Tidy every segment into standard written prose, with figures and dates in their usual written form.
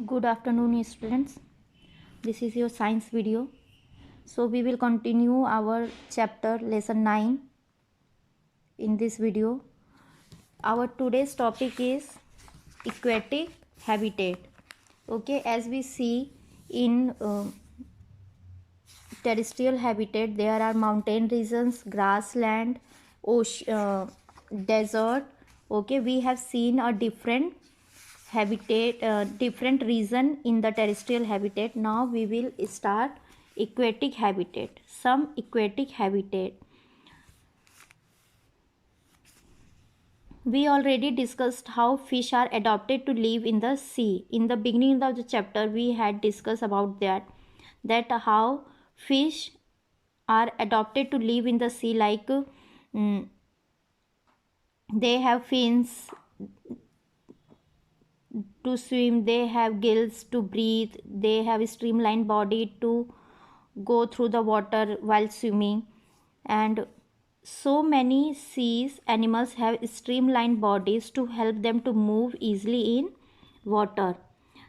Good afternoon, students. This is your science video. So we will continue our chapter lesson 9 in this video. Our today's topic is aquatic habitat. Okay, as we see in terrestrial habitat, there are mountain regions, grassland, ocean, desert. Okay, we have seen a different habitat, different region in the terrestrial habitat. Now we will start aquatic habitat. Some aquatic habitat we already discussed how fish are adapted to live in the sea. In the beginning of the chapter we had discussed about that how fish are adapted to live in the sea, like they have fins to swim, they have gills to breathe, they have a streamlined body to go through the water while swimming, and so many seas animals have streamlined bodies to help them to move easily in water.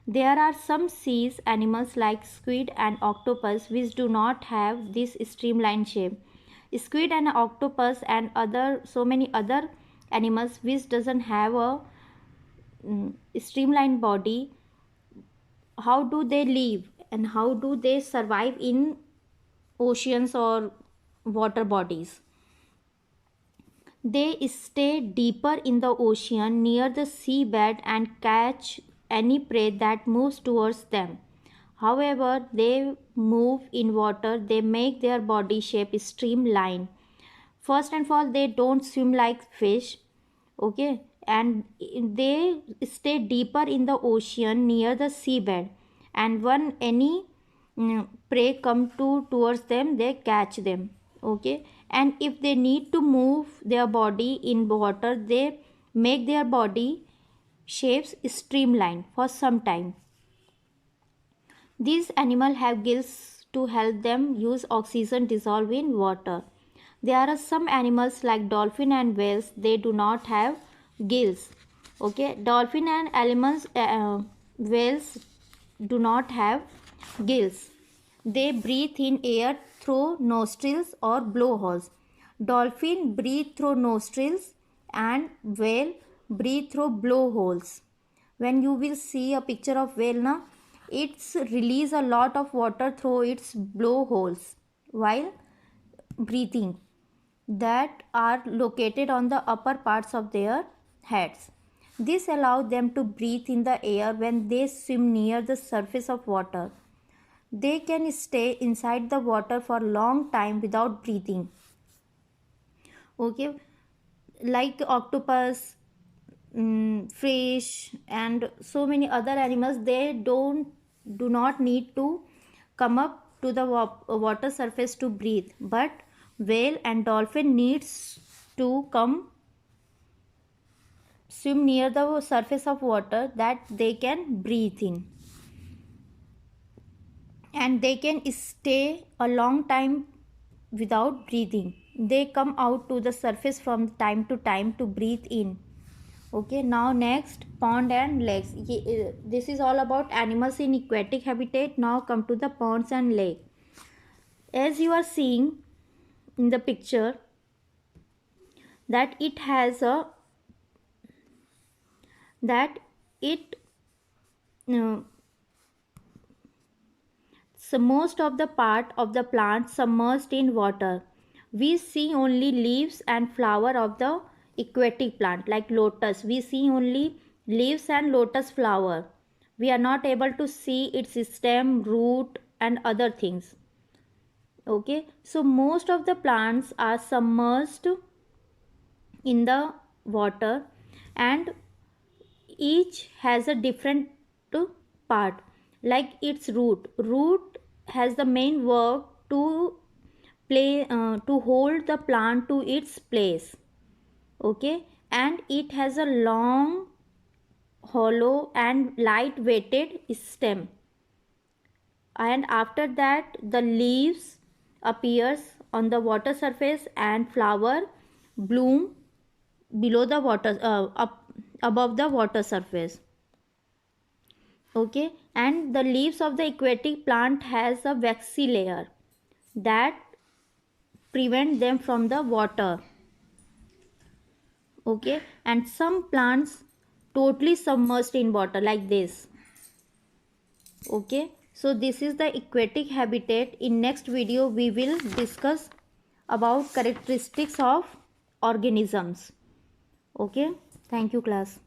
There are some seas animals like squid and octopus which do not have this streamlined shape. Squid and octopus and other so many other animals which doesn't have a streamlined body, how do they live and how do they survive in oceans or water bodies? They stay deeper in the ocean near the seabed and catch any prey that moves towards them. However, they move in water, they make their body shape streamlined. First and all, they don't swim like fish, okay, and they stay deeper in the ocean near the seabed, and when any prey come towards them, they catch them, okay. And if they need to move their body in water, they make their body shapes streamlined for some time. These animals have gills to help them use oxygen dissolved in water. There are some animals like dolphin and whales, they do not have gills, okay. Dolphin and animals, whales do not have gills. They breathe in air through nostrils or blowholes. Dolphin breathe through nostrils and whale breathe through blowholes. When you will see a picture of whale, na, it's release a lot of water through its blowholes while breathing, that are located on the upper parts of their heads. This allows them to breathe in the air when they swim near the surface of water. They can stay inside the water for a long time without breathing, okay. Like octopus, fish and so many other animals, they do not need to come up to the water surface to breathe, but whale and dolphin needs to come swim near the surface of water that they can breathe in, and they can stay a long time without breathing. They come out to the surface from time to time to breathe in, okay. Now next, pond and lakes. This is all about animals in aquatic habitat. Now come to the ponds and lake. As you are seeing in the picture, that it has a that it so most of the part of the plant submerged in water. We see only leaves and flower of the aquatic plant, like lotus. We see only leaves and lotus flower. We are not able to see its stem, root and other things, okay. So most of the plants are submerged in the water, and each has a different part, like its root has the main work to hold the plant to its place, okay. And it has a long, hollow and light weighted stem, and after that the leaves appears on the water surface and flower bloom below the water, up above the water surface. Okay, and the leaves of the aquatic plant has a waxy layer that prevent them from the water. Okay, and some plants totally submerged in water like this. Okay, so this is the aquatic habitat. In next video we will discuss about characteristics of organisms. Okay, thank you class.